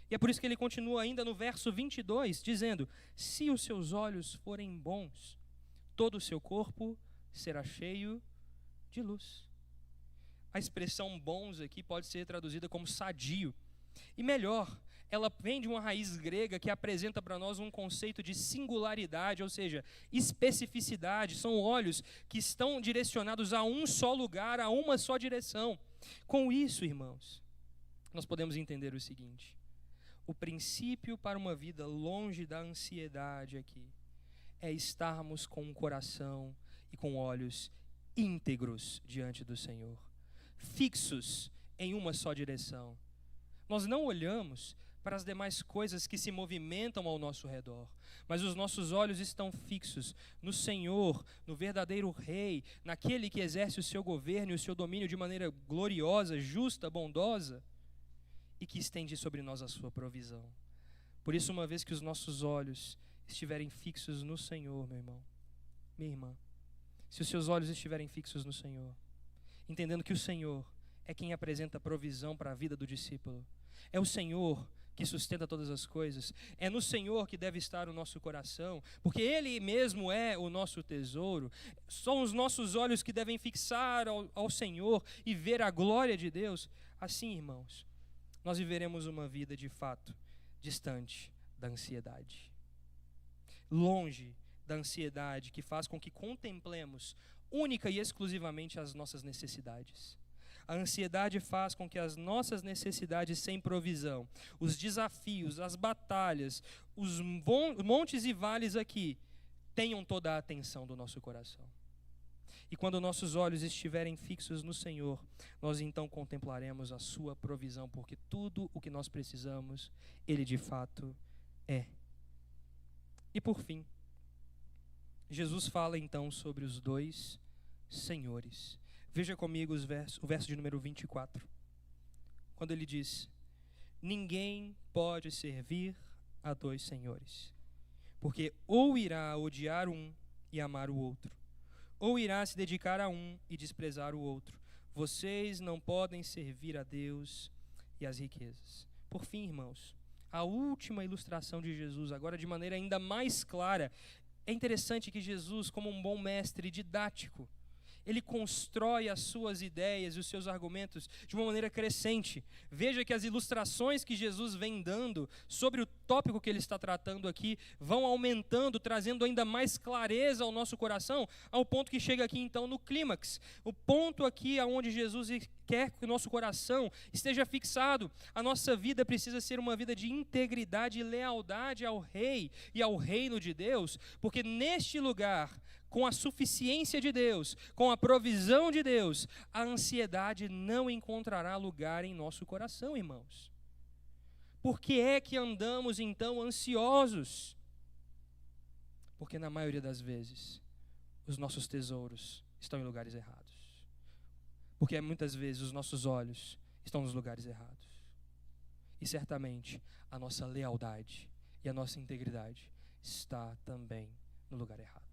E é por isso que ele continua ainda no verso 22, dizendo: se os seus olhos forem bons, todo o seu corpo será cheio de luz. A expressão bons aqui pode ser traduzida como sadio. E melhor, ela vem de uma raiz grega que apresenta para nós um conceito de singularidade, ou seja, especificidade. São olhos que estão direcionados a um só lugar, a uma só direção. Com isso, irmãos, nós podemos entender o seguinte: o princípio para uma vida longe da ansiedade aqui é estarmos com o coração e com olhos íntegros diante do Senhor, fixos em uma só direção. Nós não olhamos para as demais coisas que se movimentam ao nosso redor, mas os nossos olhos estão fixos no Senhor, no verdadeiro Rei, naquele que exerce o seu governo e o seu domínio de maneira gloriosa, justa, bondosa, e que estende sobre nós a sua provisão. Por isso, uma vez que os nossos olhos estiverem fixos no Senhor, meu irmão, minha irmã, se os seus olhos estiverem fixos no Senhor, entendendo que o Senhor é quem apresenta provisão para a vida do discípulo, é o Senhor que sustenta todas as coisas, é no Senhor que deve estar o nosso coração, porque Ele mesmo é o nosso tesouro. São os nossos olhos que devem fixar ao Senhor e ver a glória de Deus. Assim, irmãos, nós viveremos uma vida de fato distante da ansiedade, longe da ansiedade que faz com que contemplemos única e exclusivamente as nossas necessidades. A ansiedade faz com que as nossas necessidades sem provisão, os desafios, as batalhas, os montes e vales aqui, tenham toda a atenção do nosso coração. E quando nossos olhos estiverem fixos no Senhor, nós então contemplaremos a sua provisão, porque tudo o que nós precisamos, Ele de fato é. E por fim, Jesus fala então sobre os dois senhores. Veja comigo o verso de número 24, quando ele diz: ninguém pode servir a dois senhores, porque ou irá odiar um e amar o outro, ou irá se dedicar a um e desprezar o outro. Vocês não podem servir a Deus e às riquezas. Por fim, irmãos, a última ilustração de Jesus, agora de maneira ainda mais clara. É interessante que Jesus, como um bom mestre didático, ele constrói as suas ideias e os seus argumentos de uma maneira crescente. Veja que as ilustrações que Jesus vem dando sobre o tópico que ele está tratando aqui vão aumentando, trazendo ainda mais clareza ao nosso coração, ao ponto que chega aqui então no clímax. O ponto aqui aonde Jesus quer que o nosso coração esteja fixado. A nossa vida precisa ser uma vida de integridade e lealdade ao Rei e ao reino de Deus, porque neste lugar, com a suficiência de Deus, com a provisão de Deus, a ansiedade não encontrará lugar em nosso coração, irmãos. Por que é que andamos então ansiosos? Porque na maioria das vezes, os nossos tesouros estão em lugares errados. Porque muitas vezes os nossos olhos estão nos lugares errados. E certamente a nossa lealdade e a nossa integridade está também no lugar errado.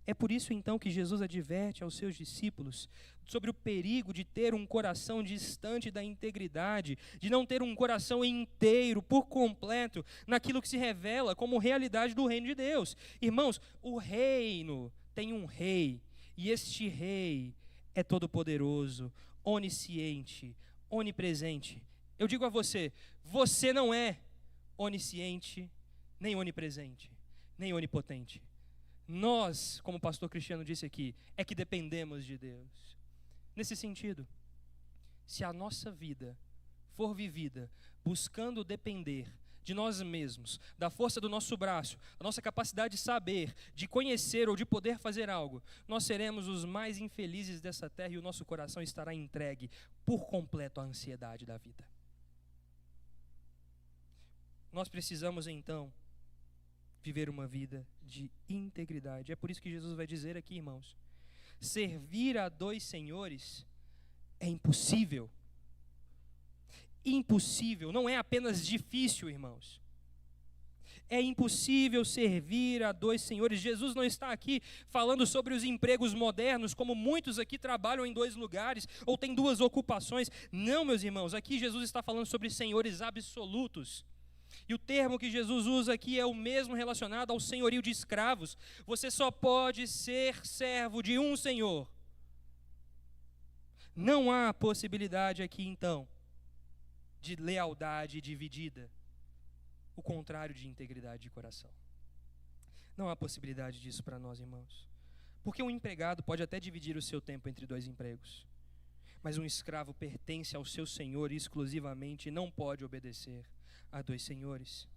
É por isso então que Jesus adverte aos seus discípulos sobre o perigo de ter um coração distante da integridade, de não ter um coração inteiro, por completo, naquilo que se revela como realidade do reino de Deus. Irmãos, o reino tem um rei, e este rei é todo-poderoso, onisciente, onipresente. Eu digo a você, você não é onisciente, nem onipresente, nem onipotente. Nós, como o pastor Cristiano disse aqui, é que dependemos de Deus. Nesse sentido, se a nossa vida for vivida buscando depender de nós mesmos, da força do nosso braço, da nossa capacidade de saber, de conhecer ou de poder fazer algo, nós seremos os mais infelizes dessa terra e o nosso coração estará entregue por completo à ansiedade da vida. Nós precisamos então viver uma vida de integridade. É por isso que Jesus vai dizer aqui, irmãos, servir a dois senhores é impossível. Impossível, não é apenas difícil, irmãos. É impossível servir a dois senhores. Jesus não está aqui falando sobre os empregos modernos, como muitos aqui trabalham em dois lugares, ou têm duas ocupações. Não, meus irmãos, aqui Jesus está falando sobre senhores absolutos. E o termo que Jesus usa aqui é o mesmo relacionado ao senhorio de escravos. Você só pode ser servo de um senhor. Não há possibilidade aqui, então, de lealdade dividida. O contrário de integridade de coração. Não há possibilidade disso para nós, irmãos. Porque um empregado pode até dividir o seu tempo entre dois empregos. Mas um escravo pertence ao seu senhor exclusivamente e não pode obedecer a dois senhores.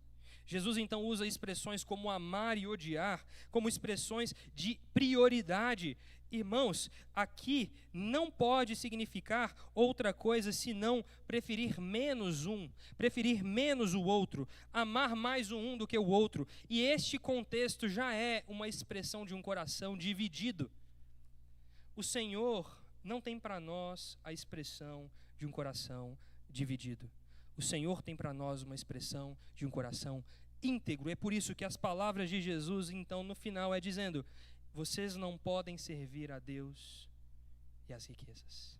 Jesus então usa expressões como amar e odiar, como expressões de prioridade. Irmãos, aqui não pode significar outra coisa senão preferir menos o outro, amar mais o um do que o outro. E este contexto já é uma expressão de um coração dividido. O Senhor não tem para nós a expressão de um coração dividido. O Senhor tem para nós uma expressão de um coração íntegro. É por isso que as palavras de Jesus, então, no final, é dizendo: vocês não podem servir a Deus e às riquezas.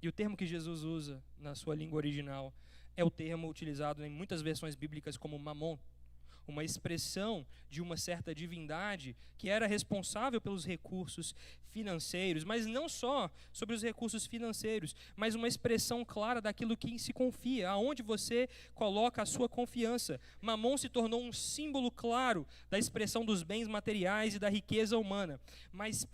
E o termo que Jesus usa na sua língua original é o termo utilizado em muitas versões bíblicas como mamon, uma expressão de uma certa divindade que era responsável pelos recursos financeiros, mas não só sobre os recursos financeiros, mas uma expressão clara daquilo que se confia, aonde você coloca a sua confiança. Mamon se tornou um símbolo claro da expressão dos bens materiais e da riqueza humana, mas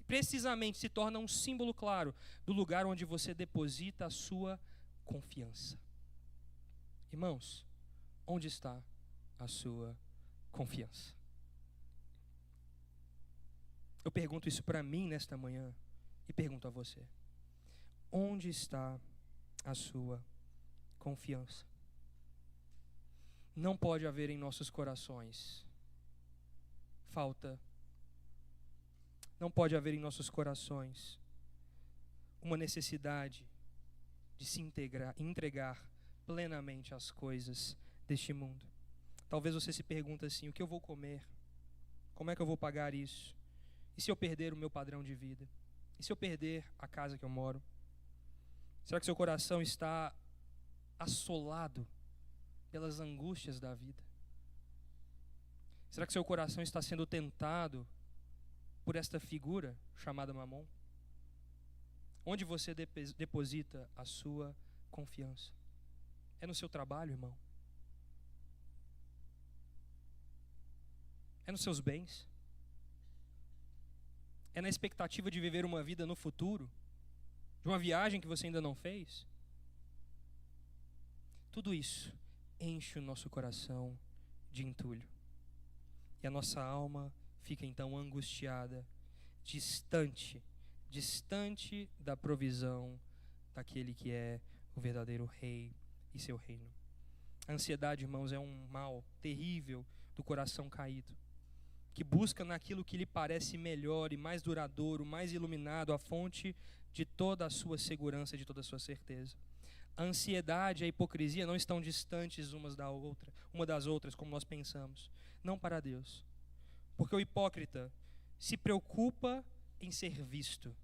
precisamente se torna um símbolo claro do lugar onde você deposita a sua confiança. Irmãos, onde está a sua confiança? Eu pergunto isso para mim nesta manhã e pergunto a você: onde está a sua confiança? Não pode haver em nossos corações falta, não pode haver em nossos corações uma necessidade de se entregar plenamente às coisas deste mundo. Talvez você se pergunte assim: o que eu vou comer? Como é que eu vou pagar isso? E se eu perder o meu padrão de vida? E se eu perder a casa que eu moro? Será que seu coração está assolado pelas angústias da vida? Será que seu coração está sendo tentado por esta figura chamada Mamon? Onde você deposita a sua confiança? É no seu trabalho, irmão? É nos seus bens? É na expectativa de viver uma vida no futuro? De uma viagem que você ainda não fez? Tudo isso enche o nosso coração de entulho. E a nossa alma fica então angustiada, distante da provisão daquele que é o verdadeiro rei e seu reino. A ansiedade, irmãos, é um mal terrível do coração caído. que busca naquilo que lhe parece melhor e mais duradouro, mais iluminado, a fonte de toda a sua segurança, de toda a sua certeza. A ansiedade e a hipocrisia não estão distantes uma das outras, como nós pensamos. Não para Deus. Porque o hipócrita se preocupa em ser visto,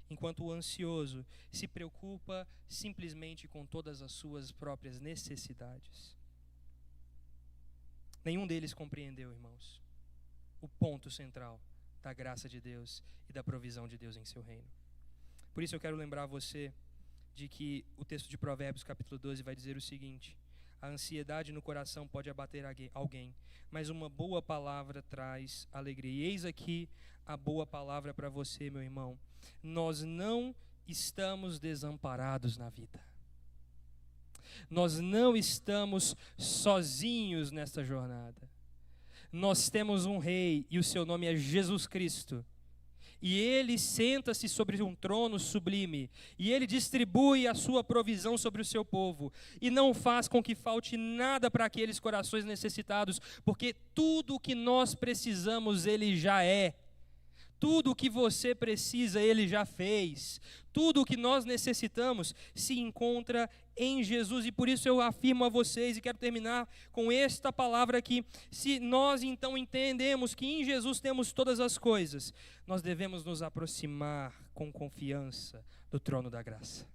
enquanto o ansioso se preocupa simplesmente com todas as suas próprias necessidades. Nenhum deles compreendeu, irmãos, o ponto central da graça de Deus e da provisão de Deus em seu reino. Por isso eu quero lembrar você de que o texto de Provérbios capítulo 12 vai dizer o seguinte: a ansiedade no coração pode abater alguém, mas uma boa palavra traz alegria. E eis aqui a boa palavra para você, meu irmão. Nós não estamos desamparados na vida. Nós não estamos sozinhos nesta jornada. Nós temos um rei e o seu nome é Jesus Cristo. E ele senta-se sobre um trono sublime, e ele distribui a sua provisão sobre o seu povo, e não faz com que falte nada para aqueles corações necessitados, porque tudo o que nós precisamos ele já é. Tudo o que você precisa, Ele já fez. Tudo o que nós necessitamos se encontra em Jesus. E por isso eu afirmo a vocês, e quero terminar com esta palavra aqui: se nós então entendemos que em Jesus temos todas as coisas, nós devemos nos aproximar com confiança do trono da graça,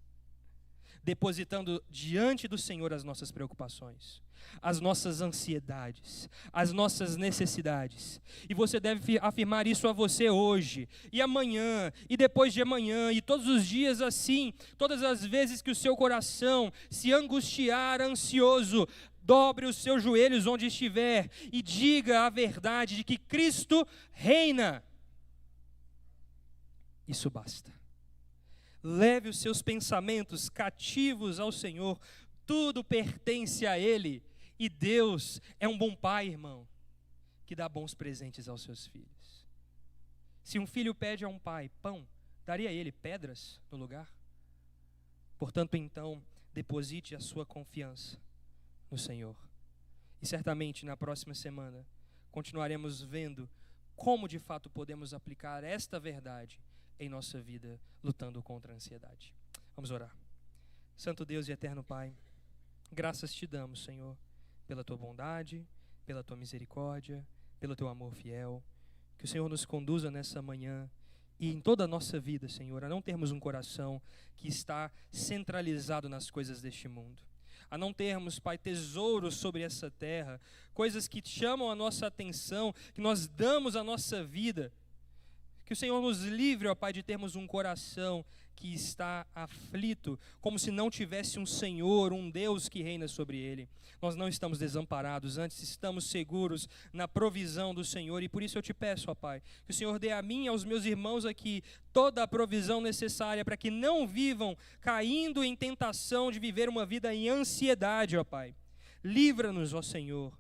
depositando diante do Senhor as nossas preocupações, as nossas ansiedades, as nossas necessidades. E você deve afirmar isso a você hoje, e amanhã, e depois de amanhã, e todos os dias assim. Todas as vezes que o seu coração se angustiar, ansioso, dobre os seus joelhos onde estiver e diga a verdade de que Cristo reina. Isso basta. Leve os seus pensamentos cativos ao Senhor, tudo pertence a Ele, e Deus é um bom pai, irmão, que dá bons presentes aos seus filhos. Se um filho pede a um pai pão, daria a ele pedras no lugar? Portanto, então, deposite a sua confiança no Senhor. E certamente na próxima semana continuaremos vendo como de fato podemos aplicar esta verdade em nossa vida, lutando contra a ansiedade. Vamos orar. Santo Deus e eterno Pai, graças te damos, Senhor, pela tua bondade, pela tua misericórdia, pelo teu amor fiel. Que o Senhor nos conduza nessa manhã e em toda a nossa vida, Senhor, a não termos um coração que está centralizado nas coisas deste mundo, a não termos, Pai, tesouros sobre essa terra, coisas que chamam a nossa atenção, que nós damos a nossa vida. Que o Senhor nos livre, ó Pai, de termos um coração que está aflito, como se não tivesse um Senhor, um Deus que reina sobre ele. Nós não estamos desamparados, antes estamos seguros na provisão do Senhor, e por isso eu te peço, ó Pai, que o Senhor dê a mim e aos meus irmãos aqui toda a provisão necessária para que não vivam caindo em tentação de viver uma vida em ansiedade, ó Pai. Livra-nos, ó Senhor,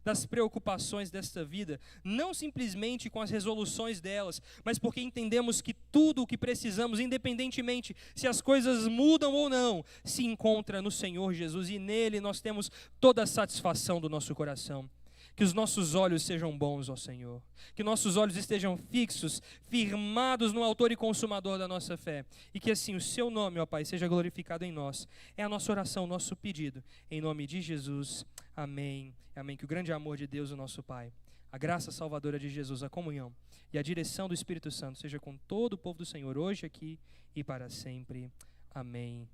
das preocupações desta vida, não simplesmente com as resoluções delas, mas porque entendemos que tudo o que precisamos, independentemente se as coisas mudam ou não, se encontra no Senhor Jesus, e nele nós temos toda a satisfação do nosso coração. Que os nossos olhos sejam bons, ó Senhor. Que nossos olhos estejam fixos, firmados no autor e consumador da nossa fé. E que assim o seu nome, ó Pai, seja glorificado em nós. É a nossa oração, o nosso pedido. Em nome de Jesus. Amém. Amém. Que o grande amor de Deus, o nosso Pai, a graça salvadora de Jesus, a comunhão e a direção do Espírito Santo seja com todo o povo do Senhor, hoje, aqui e para sempre. Amém.